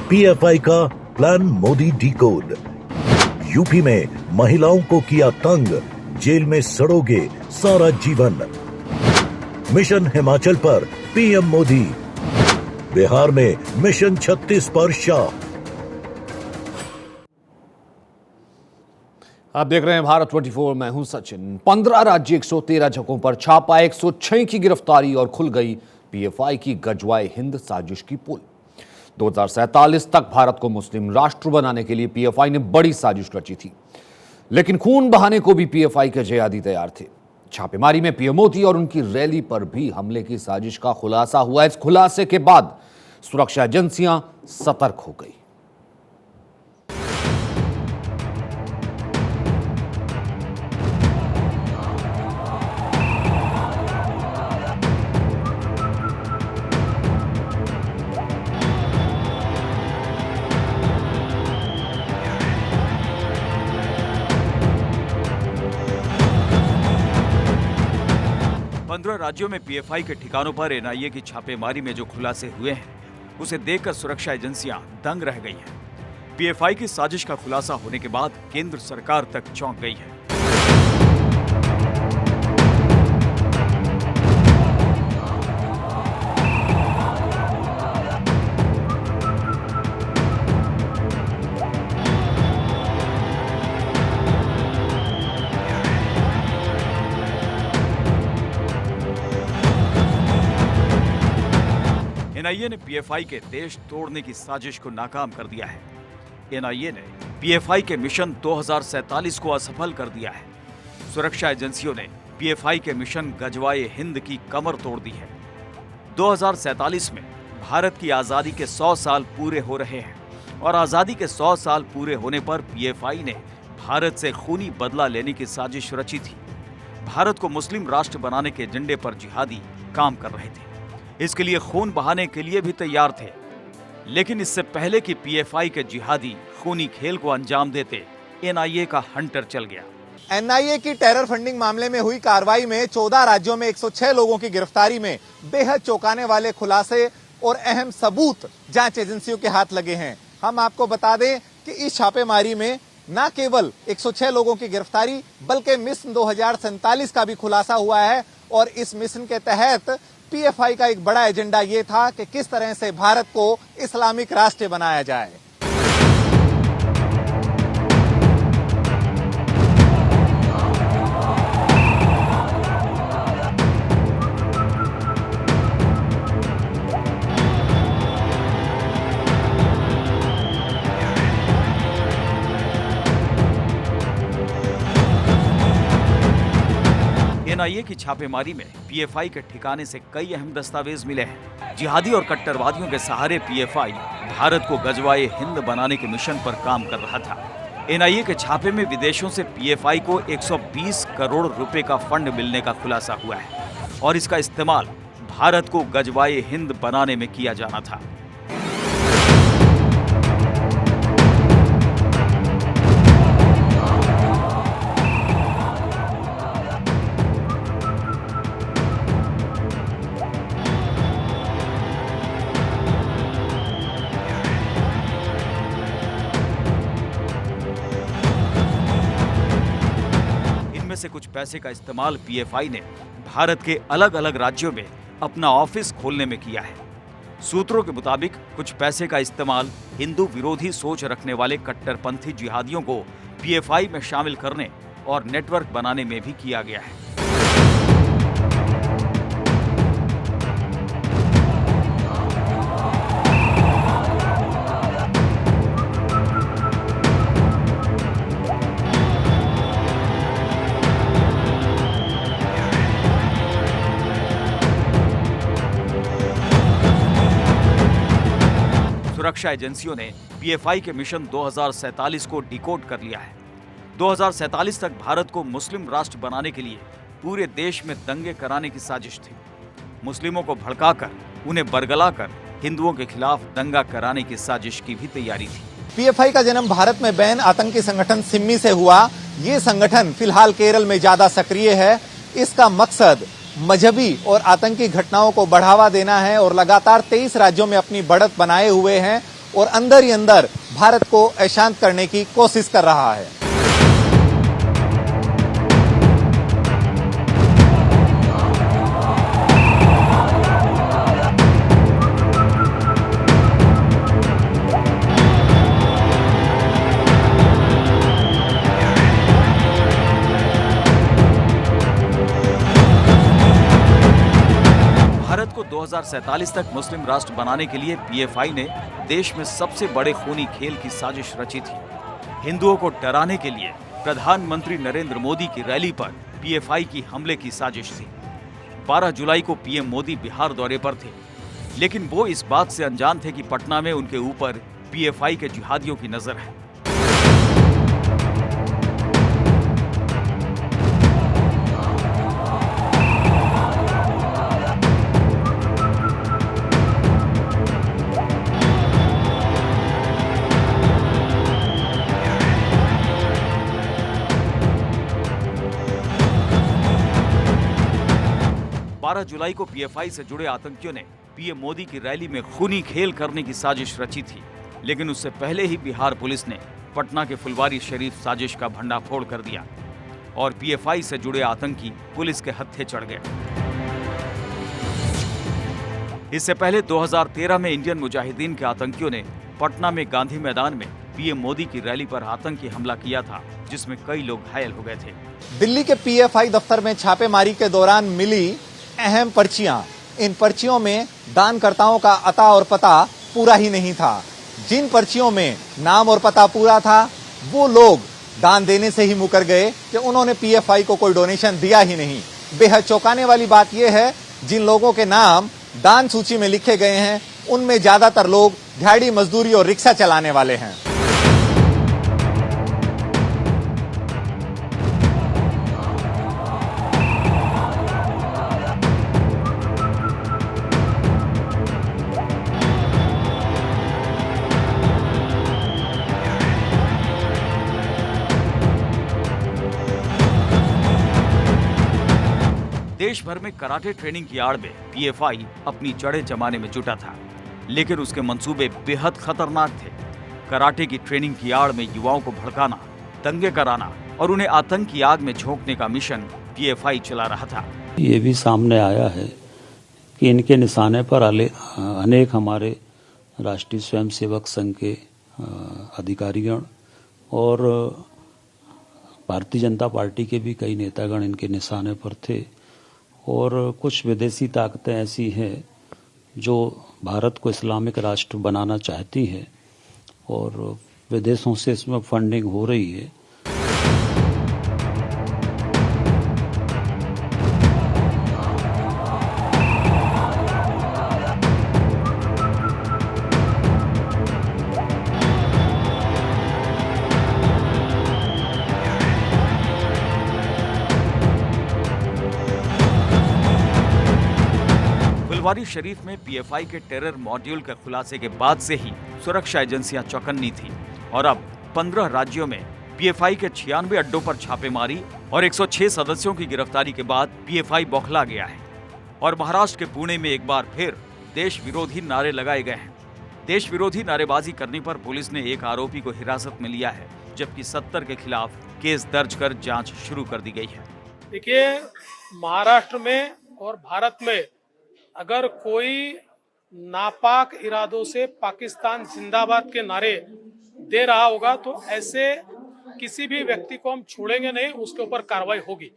PFI का plan Modi decode. UP में महिलाओं को किया तंग, जेल में सड़ोगे सारा जीवन। मिशन हिमाचल पर पीएम मोदी। बिहार में मिशन 36 पर शाह। आप देख रहे हैं भारत 24। मैं हूं सचिन। 15 राज्य 113 जगहों पर छापा, 106 की गिरफ्तारी और खुल गई पीएफआई की गजवाए हिंद साजिश की पोल। 2047 तक भारत को मुस्लिम राष्ट्र बनाने के लिए पीएफआई ने बड़ी साजिश रची थी, लेकिन खून बहाने को भी पीएफआई के जिहादी तैयार थे। छापेमारी में पीएम मोदी और उनकी रैली पर भी हमले की साजिश का खुलासा हुआ। इस खुलासे के बाद सुरक्षा एजेंसियां सतर्क हो गई। राज्यों में पीएफआई के ठिकानों पर एनआईए की छापेमारी में जो खुलासे हुए हैं, उसे देखकर सुरक्षा एजेंसियां दंग रह गई हैं। पीएफआई की साजिश का खुलासा होने के बाद केंद्र सरकार तक चौंक गई है। एनआईए ने पीएफआई के देश तोड़ने की साजिश को नाकाम कर दिया है। एनआईए ने पीएफआई के मिशन 2047 को असफल कर दिया है। सुरक्षा एजेंसियों ने पीएफआई के मिशन गजवाए हिंद की कमर तोड़ दी है। 2047 में भारत की आजादी के 100 साल पूरे हो रहे हैं और आजादी के 100 साल पूरे होने पर पीएफआई ने भारत से खूनी बदला लेने की साजिश रची थी। भारत को मुस्लिम राष्ट्र बनाने के एजेंडे पर जिहादी काम कर रहे थे। इसके लिए खून बहाने के लिए भी तैयार थे, लेकिन इससे पहले कि पीएफआई के जिहादी खूनी खेल को अंजाम देते, एनआईए का हंटर चल गया। एनआईए की टेरर फंडिंग मामले में हुई कार्रवाई में 14 राज्यों में 106 लोगों की गिरफ्तारी में बेहद चौंकाने वाले खुलासे और अहम सबूत जांच एजेंसियों के हाथ लगे हैं। हम आपको बता दें कि इस छापेमारी में न केवल 106 लोगों की गिरफ्तारी बल्कि मिशन 2047 का भी खुलासा हुआ है। और इस मिशन के तहत पीएफआई का एक बड़ा एजेंडा यह था कि किस तरह से भारत को इस्लामिक राष्ट्र बनाया जाए। एनआईए की छापेमारी में पीएफआई के ठिकाने से कई अहम दस्तावेज मिले हैं। जिहादी और कट्टरवादियों के सहारे पीएफआई भारत को गजवाए हिंद बनाने के मिशन पर काम कर रहा था। एनआईए के छापे में विदेशों से पीएफआई को 120 करोड़ रुपए का फंड मिलने का खुलासा हुआ है और इसका इस्तेमाल भारत को गजवाए हिंद बनाने में किया जाना था। से कुछ पैसे का इस्तेमाल पीएफआई ने भारत के अलग अलग राज्यों में अपना ऑफिस खोलने में किया है। सूत्रों के मुताबिक कुछ पैसे का इस्तेमाल हिंदू विरोधी सोच रखने वाले कट्टरपंथी जिहादियों को पीएफआई में शामिल करने और नेटवर्क बनाने में भी किया गया है। सुरक्षा एजेंसियों ने पीएफआई के मिशन 2047 को डिकोड कर लिया है। 2047 तक भारत को मुस्लिम राष्ट्र बनाने के लिए पूरे देश में दंगे कराने की साजिश थी। मुस्लिमों को भड़काकर, उन्हें बरगलाकर हिंदुओं के खिलाफ दंगा कराने की साजिश की भी तैयारी थी। पीएफआई का जन्म भारत में बैन आतंकी संगठन सिम्मी से हुआ। ये संगठन फिलहाल केरल में ज्यादा सक्रिय है। इसका मकसद मजहबी और आतंकी घटनाओं को बढ़ावा देना है और लगातार 23 राज्यों में अपनी बढ़त बनाए हुए हैं और अंदर ही अंदर भारत को अशांत करने की कोशिश कर रहा है। भारत को 2047 तक मुस्लिम राष्ट्र बनाने के लिए पीएफआई ने देश में सबसे बड़े खूनी खेल की साजिश रची थी। हिंदुओं को डराने के लिए प्रधानमंत्री नरेंद्र मोदी की रैली पर पीएफआई की हमले की साजिश थी। 12 जुलाई को पीएम मोदी बिहार दौरे पर थे, लेकिन वो इस बात से अनजान थे कि पटना में उनके ऊपर पीएफआई के जिहादियों की नजर है। जुलाई को पीएफआई से जुड़े आतंकियों ने पीएम मोदी की रैली में खूनी खेल करने की साजिश रची थी, लेकिन उससे पहले ही बिहार पुलिस ने पटना के फुलवारी शरीफ साजिश का भंडाफोड़ कर दिया और पीएफआई से जुड़े आतंकी पुलिस के हत्थे चढ़ गए। इससे पहले 2013 में इंडियन मुजाहिदीन के आतंकियों ने पटना में गांधी मैदान में पीएम मोदी की रैली पर आतंकी हमला किया था, जिसमें कई लोग घायल हो गए थे। दिल्ली के पीएफआई दफ्तर में छापेमारी के दौरान मिली अहम पर्चियां, इन पर्चियों में दानकर्ताओं का अता और पता पूरा ही नहीं था। जिन पर्चियों में नाम और पता पूरा था, वो लोग दान देने से ही मुकर गए कि उन्होंने पीएफआई को कोई डोनेशन दिया ही नहीं। बेहद चौंकाने वाली बात यह है, जिन लोगों के नाम दान सूची में लिखे गए हैं, उनमें ज्यादातर लोग दिहाड़ी मजदूरी और रिक्शा चलाने वाले हैं। देश भर में कराटे ट्रेनिंग की आड़ में पीएफआई अपनी जड़ें जमाने में जुटा था, लेकिन उसके मंसूबे बेहद खतरनाक थे। कराटे की ट्रेनिंग की आड़ में युवाओं को भड़काना, दंगे कराना और उन्हें आतंक की आग में झोंकने का मिशन पीएफआई चला रहा था। ये भी सामने आया है कि इनके निशाने पर अनेक हमारे राष्ट्रीय स्वयंसेवक संघ के अधिकारीगण और भारतीय जनता पार्टी के भी कई नेतागण इनके निशाने पर थे और कुछ विदेशी ताकतें ऐसी हैं जो भारत को इस्लामिक राष्ट्र बनाना चाहती है और विदेशों से इसमें फंडिंग हो रही है। फुलवारी शरीफ में पीएफआई के टेरर मॉड्यूल के खुलासे के बाद से ही सुरक्षा एजेंसियां चौकन्नी थी और अब 15 राज्यों में पीएफआई के 96 अड्डों पर छापेमारी और 106 सदस्यों की गिरफ्तारी के बाद पीएफआई बौखला गया है और महाराष्ट्र के पुणे में एक बार फिर देश विरोधी नारे लगाए गए हैं। देश विरोधी नारेबाजी करने पर पुलिस ने एक आरोपी को हिरासत में लिया है, जबकि 70 के खिलाफ केस दर्ज कर जांच शुरू कर दी गई है। देखिए, महाराष्ट्र में और भारत में अगर कोई नापाक इरादों से पाकिस्तान जिंदाबाद के नारे दे रहा होगा तो ऐसे किसी भी व्यक्ति को हम छोड़ेंगे नहीं, उसके ऊपर कार्रवाई होगी।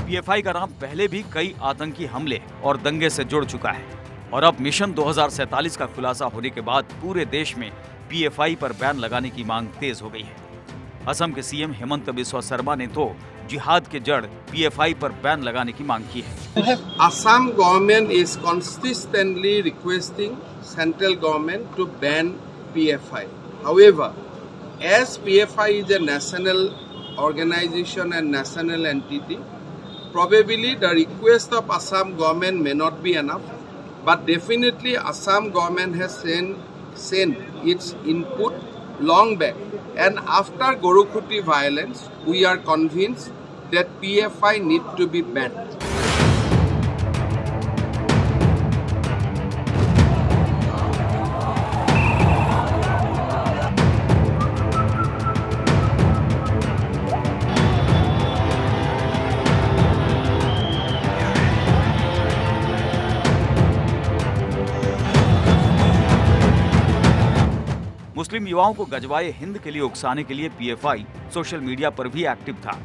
पीएफआई का नाम पहले भी कई आतंकी हमले और दंगे से जुड़ चुका है और अब मिशन 2047 का खुलासा होने के बाद पूरे देश में पीएफआई पर बैन लगाने की मांग तेज हो गई है। असम के सीएम हेमंत बिस्वा शर्मा ने तो जिहाद के जड़ पीएफआई पर बैन लगाने की मांग की है। Assam government is consistently requesting central government to ban PFI. However, as PFI is a national organization and national entity, Probably the request of Assam government may not be enough, but definitely Assam government has sent its input long back. And after Gorukuti violence, we are convinced that PFI need to be banned. मुस्लिम युवाओं को गजवाए हिंद के लिए उकसाने के लिए PFI social media पर भी active था।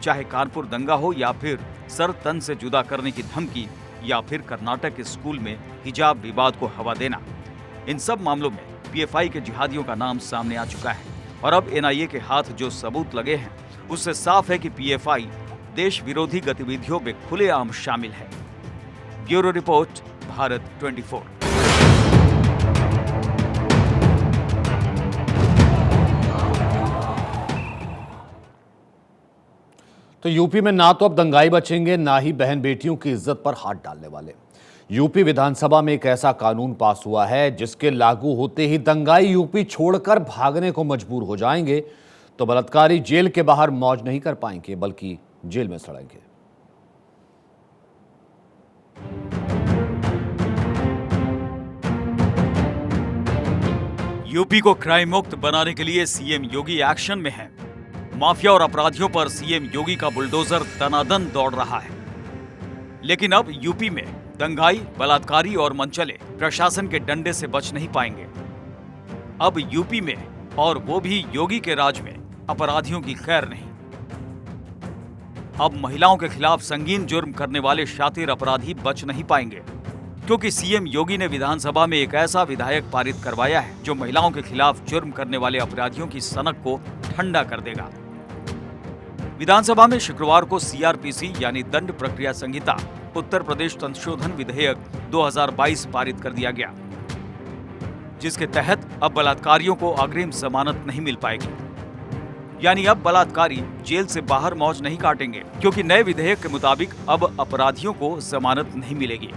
चाहे कानपुर दंगा हो या फिर सर तन से जुदा करने की धमकी या फिर कर्नाटक के स्कूल में हिजाब विवाद को हवा देना, इन सब मामलों में पीएफआई के जिहादियों का नाम सामने आ चुका है। और अब एनआईए के हाथ जो सबूत लगे हैं उससे साफ है कि पीएफआई देश विरोधी गतिविधियों में खुलेआम शामिल है। Bureau report, Bharat 24। तो यूपी में ना तो अब दंगाई बचेंगे, ना ही बहन बेटियों की इज्जत पर हाथ डालने वाले। यूपी विधानसभा में एक ऐसा कानून पास हुआ है जिसके लागू होते ही दंगाई यूपी छोड़कर भागने को मजबूर हो जाएंगे, तो बलात्कारी जेल के बाहर मौज नहीं कर पाएंगे बल्कि जेल में सड़ेंगे। यूपी को क्राइम मुक्त बनाने के लिए सीएम योगी एक्शन में है। माफिया और अपराधियों पर सीएम योगी का बुलडोजर दनादन दौड़ रहा है। लेकिन अब यूपी में दंगाई, बलात्कारी और मनचले प्रशासन के डंडे से बच नहीं पाएंगे। अब यूपी में, और वो भी योगी के राज में, अपराधियों की खैर नहीं। अब महिलाओं के खिलाफ संगीन जुर्म करने वाले शातिर अपराधी बच नहीं पाएंगे, क्योंकि सीएम योगी ने विधानसभा में एक ऐसा विधायक पारित करवाया है जो महिलाओं के खिलाफ जुर्म करने वाले अपराधियों की सनक को ठंडा कर देगा। विधानसभा में शुक्रवार को सीआरपीसी यानी दंड प्रक्रिया संहिता उत्तर प्रदेश संशोधन विधेयक 2022 पारित कर दिया गया, जिसके तहत अब बलात्कारियों को अग्रिम जमानत नहीं मिल पाएगी। यानी अब बलात्कारी जेल से बाहर मौज नहीं काटेंगे, क्योंकि नए विधेयक के मुताबिक अब अपराधियों को जमानत नहीं मिलेगी।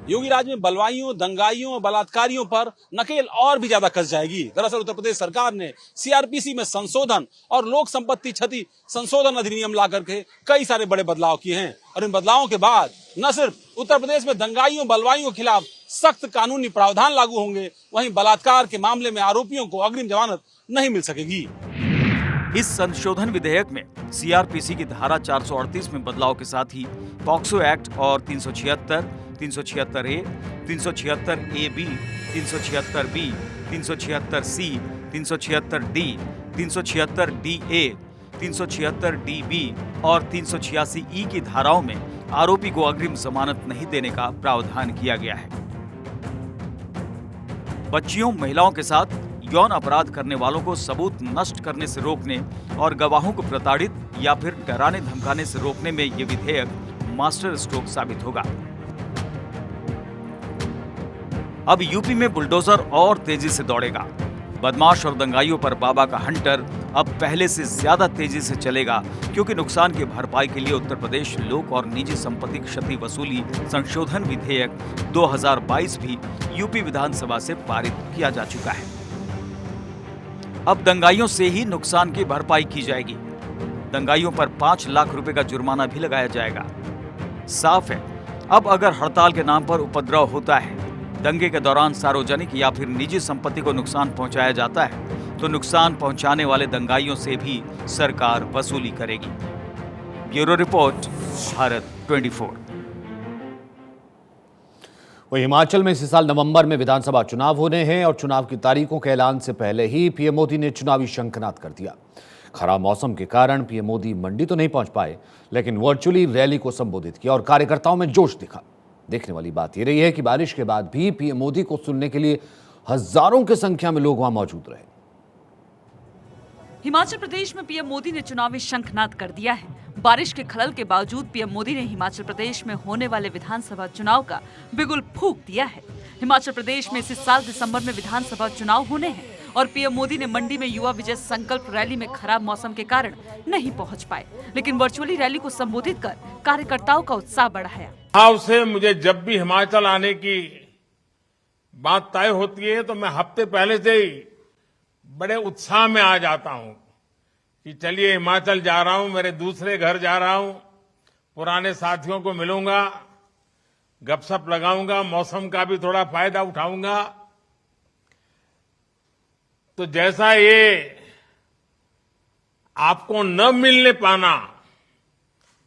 योगी राज में बलवाइयों, दंगाइयों और बलात्कारियों पर नकेल और भी ज्यादा कस जाएगी। दरअसल उत्तर प्रदेश सरकार ने सीआरपीसी में संशोधन और लोक संपत्ति क्षति संशोधन अधिनियम ला करके कई सारे बड़े बदलाव किए हैं, और इन बदलावों के बाद न सिर्फ उत्तर प्रदेश में दंगाइयों, बलवाइयों के खिलाफ सख्त कानूनी प्रावधान लागू होंगे, वहीं बलात्कार के मामले में आरोपियों को अग्रिम जमानत नहीं मिल सकेगी। इस संशोधन विधेयक में सीआरपीसी की धारा 438 में बदलाव के साथ ही पॉक्सो एक्ट और 376, 376A, 376AB, 376B, 376C, 376D, 376DA, 376DB और 386E की धाराओं में आरोपी को अग्रिम जमानत नहीं देने का प्रावधान किया गया है। बच्चियों, महिलाओं के साथ यौन अपराध करने वालों को सबूत नष्ट करने से रोकने और गवाहों को प्रताड़ित या फिर डराने धमकाने से रोकने में ये विधेयक मास्टर स्ट्रोक साबित होगा। अब यूपी में बुलडोजर और तेजी से दौड़ेगा। बदमाश और दंगाइयों पर बाबा का हंटर अब पहले से ज्यादा तेजी से चलेगा, क्योंकि नुकसान की भरपाई के लिए उत्तर प्रदेश लोक और निजी संपत्ति क्षति वसूली संशोधन विधेयक 2022 भी यूपी विधानसभा से पारित किया जा चुका है। अब दंगाइयों से ही नुकसान की भरपाई की जाएगी। दंगाइयों पर 5 लाख रुपए का जुर्माना भी लगाया जाएगा। साफ है, अब अगर हड़ताल के नाम पर उपद्रव होता है, दंगे के दौरान सार्वजनिक या फिर निजी संपत्ति को नुकसान पहुंचाया जाता है, तो नुकसान पहुंचाने वाले दंगाइयों से भी सरकार वसूली करेगी। Bureau report, Bharat 24। वहीं हिमाचल में इसी साल नवंबर में विधानसभा चुनाव होने हैं और चुनाव की तारीखों के ऐलान से पहले ही पीएम मोदी ने चुनावी शंखनाद कर दिया। खराब मौसम के कारण पीएम मोदी मंडी तो नहीं पहुंच पाए, लेकिन वर्चुअली रैली को संबोधित किया और कार्यकर्ताओं में जोश दिखा। देखने वाली बात यह रही है कि बारिश के बाद भी पीएम मोदी को सुनने के लिए हजारों की संख्या में लोग वहां मौजूद रहे। हिमाचल प्रदेश में पीएम मोदी ने चुनावी शंखनाद कर दिया है। बारिश के खलल के बावजूद पीएम मोदी ने हिमाचल प्रदेश में होने वाले विधानसभा चुनाव का बिगुल फूंक दिया है। हिमाचल प्रदेश में इस साल दिसंबर में विधानसभा चुनाव होने हैं और पीएम मोदी ने मंडी में युवा विजय संकल्प रैली में खराब मौसम के कारण नहीं पहुंच पाए, लेकिन वर्चुअली रैली को संबोधित कर कार्यकर्ताओं का उत्साह बढ़ाया। भाव से मुझे जब भी हिमाचल आने की बात तय होती है तो मैं हफ्ते पहले से ही बड़े उत्साह में आ जाता हूं कि चलिए हिमाचल जा रहा हूं, मेरे दूसरे घर जा रहा हूं, पुराने साथियों को मिलूंगा, गपशप लगाऊंगा, मौसम का भी थोड़ा फायदा उठाऊंगा। तो जैसा ये आपको न मिलने पाना,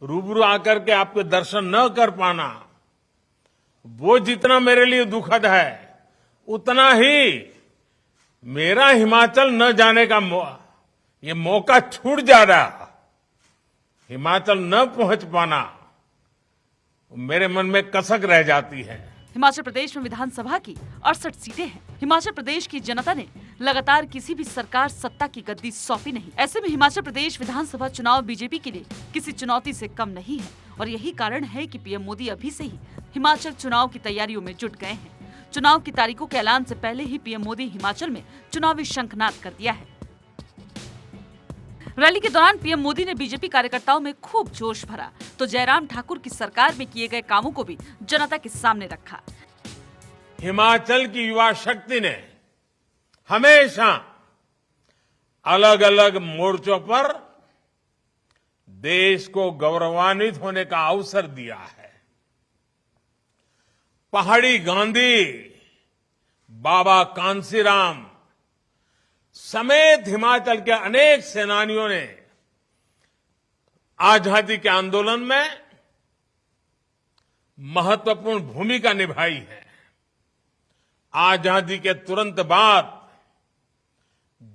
रूबरू आकर के आपके दर्शन न कर पाना, वो जितना मेरे लिए दुखद है, उतना ही मेरा हिमाचल न जाने का ये मौका छूट जा रहा, हिमाचल न पहुंच पाना मेरे मन में कसक रह जाती है। हिमाचल प्रदेश में विधानसभा की 68 सीटें हैं। हिमाचल प्रदेश की जनता ने लगातार किसी भी सरकार सत्ता की गद्दी सौंपी नहीं। ऐसे में हिमाचल प्रदेश विधानसभा चुनाव बीजेपी के लिए किसी चुनौती से कम नहीं है और यही कारण है कि पीएम मोदी अभी से ही हिमाचल चुनाव की तैयारियों में जुट गए हैं। चुनाव की तारीखों के ऐलान से पहले ही पीएम मोदी हिमाचल में चुनावी शंखनाद कर दिया है। रैली के दौरान पीएम मोदी ने बीजेपी कार्यकर्ताओं में खूब जोश भरा तो जयराम ठाकुर की सरकार में किए गए कामों को भी जनता के सामने रखा। हिमाचल की युवा शक्ति ने हमेशा अलग अलग मोर्चों पर देश को गौरवान्वित होने का अवसर दिया है। पहाड़ी गांधी, बाबा कांसीराम समेत हिमाचल के अनेक सेनानियों ने आजादी के आंदोलन में महत्वपूर्ण भूमिका निभाई है। आजादी के तुरंत बाद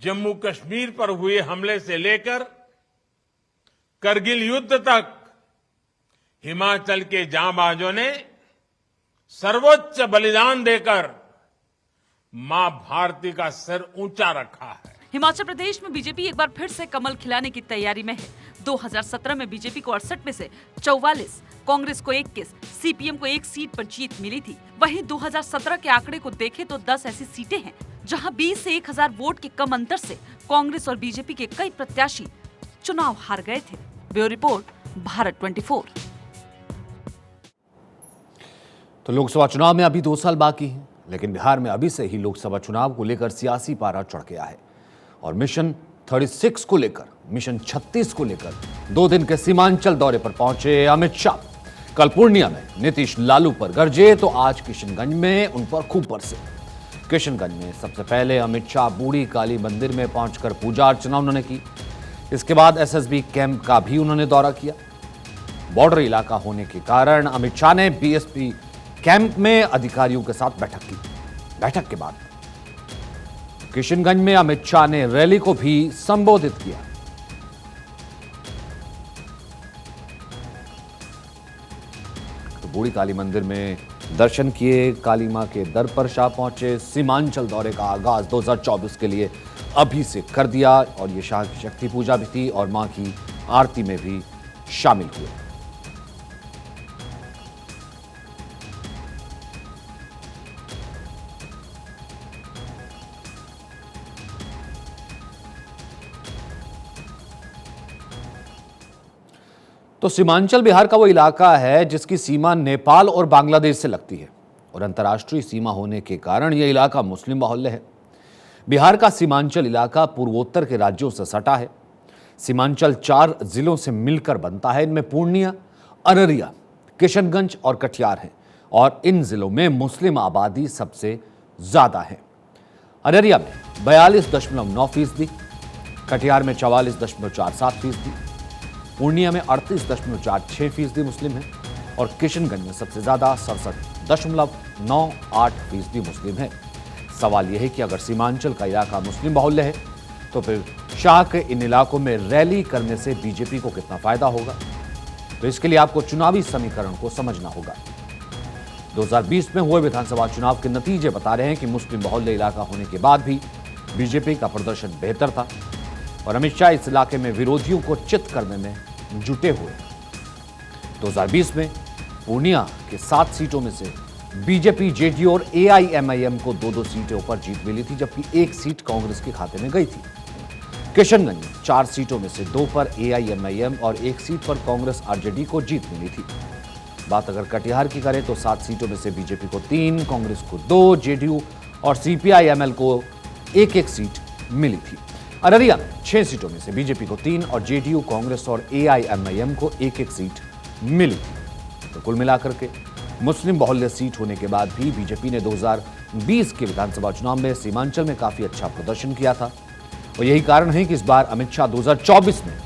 जम्मू कश्मीर पर हुए हमले से लेकर करगिल युद्ध तक हिमाचल के जांबाजों ने सर्वोच्च बलिदान देकर मां भारती का सिर ऊंचा रखा है। हिमाचल प्रदेश में बीजेपी एक बार फिर से कमल खिलाने की तैयारी में है। 2017 में बीजेपी को 68 में से 44, कांग्रेस को 21, सीपीएम को 1 सीट पर जीत मिली थी। वहीं 2017 के आंकड़े को देखें तो 10 ऐसी सीटें हैं जहां 20 से 1000 वोट के कम अंतर से कांग्रेस और बीजेपी के कई प्रत्याशी चुनाव हार गए थे। Bureau report, Bharat 24। तो लोकसभा चुनाव में अभी 2 साल बाकी हैं, लेकिन बिहार में अभी से ही लोकसभा चुनाव को लेकर सियासी पारा चढ़ गया है और मिशन 36 को लेकर, मिशन 36 को लेकर 2 दिन के सीमांचल दौरे पर पहुंचे अमित शाह। कल पूर्णिया में नीतीश लालू पर गरजे तो आज किशनगंज में उन पर खूब बरसे। किशनगंज में सबसे पहले अमित शाह बूढ़ी काली मंदिर में पहुंचकर पूजा अर्चना उन्होंने की। इसके बाद एसएसबी कैंप का भी उन्होंने दौरा किया। बॉर्डर इलाका होने के कारण अमित शाह ने बीएसपी कैंप में अधिकारियों के साथ बैठक की। बैठक के बाद किशनगंज में अमित शाह ने रैली को भी संबोधित किया। तो बूढ़ी काली मंदिर में दर्शन किए, काली मां के दर पर शाह पहुंचे। सीमांचल दौरे का आगाज 2024 के लिए अभी से कर दिया और ये शाह की शक्ति पूजा भी थी और मां की आरती में भी शामिल हुए। तो सीमांचल बिहार का वो इलाका है जिसकी सीमा नेपाल और बांग्लादेश से लगती है और अंतर्राष्ट्रीय सीमा होने के कारण यह इलाका मुस्लिम बाहुल्य है। बिहार का सीमांचल इलाका पूर्वोत्तर के राज्यों से सटा है। सीमांचल 4 जिलों से मिलकर बनता है। इनमें पूर्णिया, अररिया, किशनगंज और कटिहार है और इन जिलों में मुस्लिम आबादी सबसे ज्यादा है। अररिया में 42.9%, कटिहार में 44.47%, पूर्णिया में 38.46% मुस्लिम है और किशनगंज में सबसे ज्यादा 67.98% मुस्लिम है। सवाल यह है कि अगर सीमांचल का इलाका मुस्लिम बाहुल्य है तो फिर शाह के इन इलाकों में रैली करने से बीजेपी को कितना फायदा होगा, तो इसके लिए आपको चुनावी समीकरण को समझना होगा। 2020 में हुए विधानसभा चुनाव के नतीजे बता रहे हैं कि मुस्लिम बाहुल्य इलाका होने के बाद भी बीजेपी का प्रदर्शन बेहतर था और अमित शाह इस इलाके में विरोधियों को चित करने में जुटे हुए। 2020 में पूर्णिया के 7 सीटों में से बीजेपी, जेडीयू और एआईएमआईएम को 2-2 सीटों पर जीत मिली थी, जबकि 1 सीट कांग्रेस के खाते में गई थी। किशनगंज 4 सीटों में से 2 पर एआईएमआईएम और 1 सीट पर कांग्रेस आरजेडी को जीत मिली थी। बात अगर कटिहार की करें तो 7 सीटों में से बीजेपी को 3, कांग्रेस को 2, जेडीयू और सीपीआईएमएल को 1-1 सीट मिली थी। अररिया में 6 सीटों में से बीजेपी को 3 और जेडीयू, कांग्रेस और एआईएमआईएम को 1-1 सीट मिली थी। तो कुल मिलाकर के मुस्लिम बहुल्य सीट होने के बाद भी बीजेपी ने 2020 के विधानसभा चुनाव में सीमांचल में काफी अच्छा प्रदर्शन किया था और यही कारण है कि इस बार अमित शाह 2024 में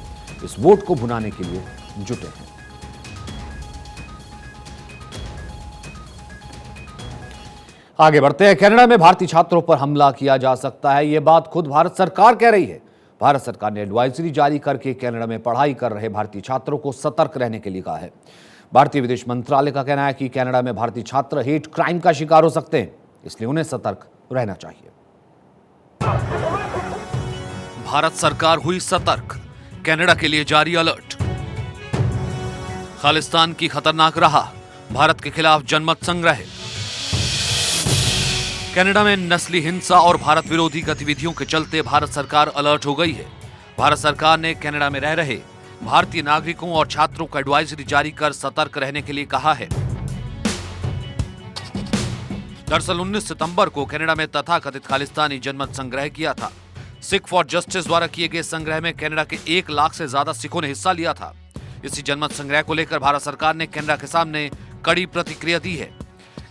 इस वोट को भुनाने के लिए जुटे हैं। आगे बढ़ते हैं। कनाडा में भारतीय छात्रों पर हमला किया जा सकता है, यह बात खुद भारत सरकार कह रही है। भारत सरकार ने एडवाइजरी जारी करके कनाडा में पढ़ाई कर रहे भारतीय छात्रों को सतर्क रहने के लिए कहा है। भारतीय विदेश मंत्रालय का कहना है कि कनाडा में भारतीय छात्र हेट क्राइम का शिकार हो सकते हैं, इसलिए उन्हें सतर्क रहना चाहिए। भारत सरकार हुई सतर्क, कनाडा के लिए जारी अलर्ट। खालिस्तान की खतरनाक राह, भारत के खिलाफ जनमत संग्रह। कनाडा में नस्ली हिंसा और भारत विरोधी गतिविधियों के चलते भारत सरकार अलर्ट हो गई है। भारत सरकार ने कनाडा में रह रहे भारतीय नागरिकों और छात्रों को एडवाइजरी जारी कर सतर्क रहने के लिए कहा है। दरअसल 19 सितंबर को कनाडा में तथाकथित खालिस्तानी जनमत संग्रह किया था। सिख फॉर जस्टिस द्वारा किए गए संग्रह में कनाडा के 1 लाख से ज्यादा सिखों ने हिस्सा लिया था। इसी जनमत संग्रह को लेकर भारत सरकार ने कनाडा के सामने कड़ी प्रतिक्रिया दी है।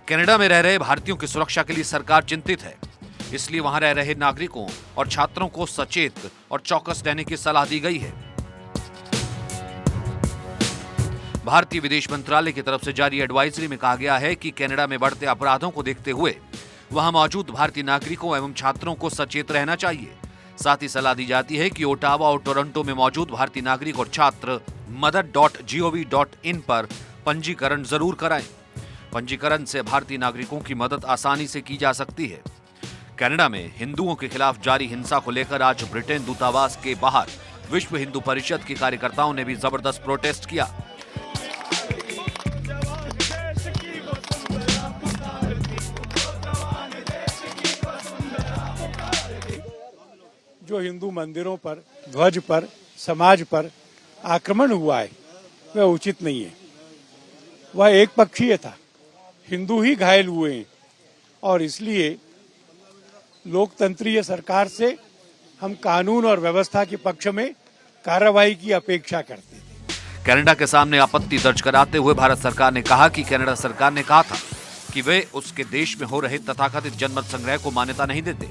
कनाडा में रह रहे भारतीयों की सुरक्षा के लिए सरकार चिंतित है, इसलिए वहां रह रहे नागरिकों और छात्रों को सचेत और चौकस रहने की सलाह दी गई है। भारतीय विदेश मंत्रालय की तरफ से जारी एडवाइजरी में कहा गया है कि कनाडा में बढ़ते अपराधों को देखते हुए वहां मौजूद भारतीय नागरिकों एवं छात्रों को सचेत रहना चाहिए। साथ ही सलाह दी जाती है कि ओटावा और टोरंटो में मौजूद भारतीय नागरिक और छात्र मदद.gov.in पर पंजीकरण जरूर कराएं। पंजीकरण से भारतीय नागरिकों की मदद आसानी से की जा सकती है। कनाडा में हिंदुओं के खिलाफ जारी हिंसा को लेकर आज ब्रिटेन दूतावास के बाहर विश्व हिंदू परिषद के कार्यकर्ताओं ने भी जबरदस्त प्रोटेस्ट किया। जो हिंदू मंदिरों पर, ध्वज पर, समाज पर आक्रमण हुआ है वह उचित नहीं है। वह एक पक्षीय था, हिंदू ही घायल हुए हैं और इसलिए लोकतंत्रीय सरकार से हम कानून और व्यवस्था के पक्ष में कार्रवाई की अपेक्षा करते हैं। कनाडा के सामने आपत्ति दर्ज कराते हुए भारत सरकार ने कहा कि कनाडा सरकार ने कहा था कि वे उसके देश में हो रहे तथाकथित जनमत संग्रह को मान्यता नहीं देते,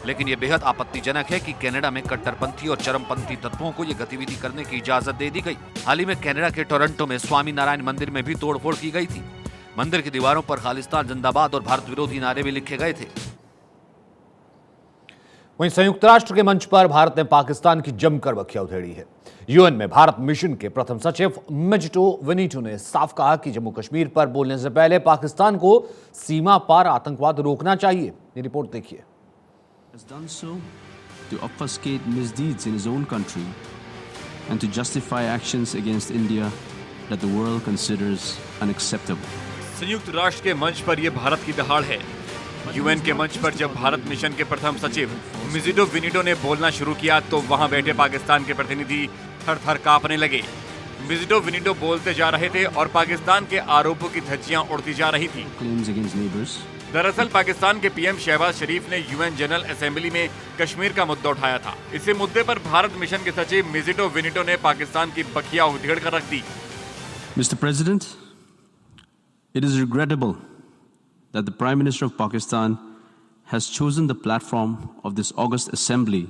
लेकिन यह बेहद आपत्तिजनक है कि कनाडा में कट्टरपंथी और चरमपंथी तत्वों को यह गतिविधि करने की इजाजत दे दी गई। हाल ही में कनाडा के टोरंटो में स्वामी नारायण मंदिर में भी तोड़फोड़ की गई थी। मंदिर की दीवारों पर खालिस्तान जिंदाबाद और भारत विरोधी नारे भी लिखे गए थे। वहीं संयुक्त राष्ट्र के मंच पर भारत ने पाकिस्तान की जमकर बखिया उधेड़ी है। यूएन में भारत मिशन के प्रथम सचिव मिजिटो विनीटो ने साफ कहा कि जम्मू कश्मीर पर बोलने से पहले पाकिस्तान को सीमा पार आतंकवाद रोकना चाहिए। ये रिपोर्ट देखिए। has done so to obfuscate misdeeds in his own country and to justify actions against India that the world considers unacceptable. संयुक्त राष्ट्र के मंच पर यह भारत की दहाड़ है। यूएन के मंच पर जब भारत मिशन के प्रथम सचिव मिजिटो विनीटो ने बोलना शुरू किया तो वहां बैठे पाकिस्तान के प्रतिनिधि थर-थर कांपने लगे। मिजिटो विनीटो बोलते जा रहे थे और पाकिस्तान के आरोपों की धज्जियां उड़ती जा रही थी। दरअसल पाकिस्तान के पीएम शहबाज शरीफ ने यूएन जनरल असेंबली में कश्मीर का मुद्दा उठाया था। इसी मुद्दे पर भारत मिशन के सचिव मिजिटो विनीटो ने पाकिस्तान की बखिया उधेड़ कर रख दी। Mr. President, it is regrettable that the Prime Minister of Pakistan has chosen the platform of this august assembly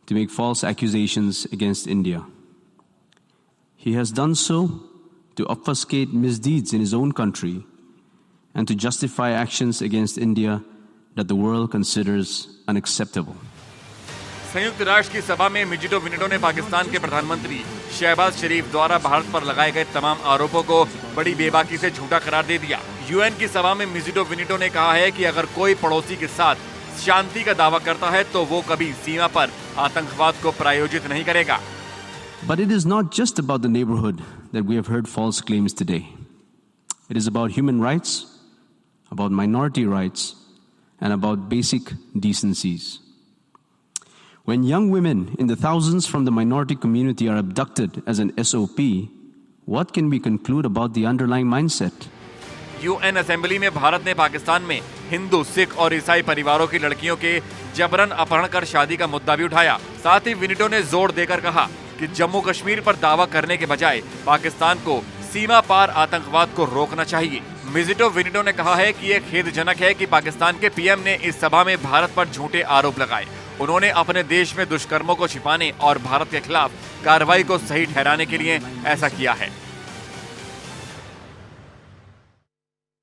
to make false accusations against India. He has done so to obfuscate misdeeds in his own country and to justify actions against India that the world considers unacceptable. संयुक्त राष्ट्र की सभा में मिजिटो विनीटो ने पाकिस्तान के प्रधानमंत्री शहबाज शरीफ द्वारा भारत पर लगाए गए तमाम आरोपों को बड़ी बेबाकी से झूठा करार दे दिया। यूएन की सभा में मिजिटो विनीटो ने कहा है कि अगर कोई पड़ोसी के साथ शांति का दावा करता है तो वो कभी सीमा पर आतंकवाद को प्रायोजित नहीं करेगा। But it is not just about the neighborhood that we have heard false claims today. It is about human rights, about minority rights, and about basic decencies. When young women in the thousands from the minority community are abducted as an SOP, what can we conclude about the underlying mindset? UN assembly में भारत ने पाकिस्तान में हिंदू, सिख और ईसाई परिवारों की लड़कियों के जबरन अपहरण कर शादी का मुद्दा भी उठाया। साथ ही विनिटो ने जोर देकर कहा कि जम्मू कश्मीर पर दावा करने के बजाय पाकिस्तान को सीमा पार आतंकवाद को रोकना चाहिए। मिजिटो विनिटो ने कहा है कि यह खेदजनक है कि पाकिस्तान के पीएम ने इस सभा में भारत पर झूठे आरोप लगाए। उन्होंने अपने देश में दुष्कर्मों को छिपाने और भारत के खिलाफ कार्रवाई को सही ठहराने के लिए ऐसा किया है।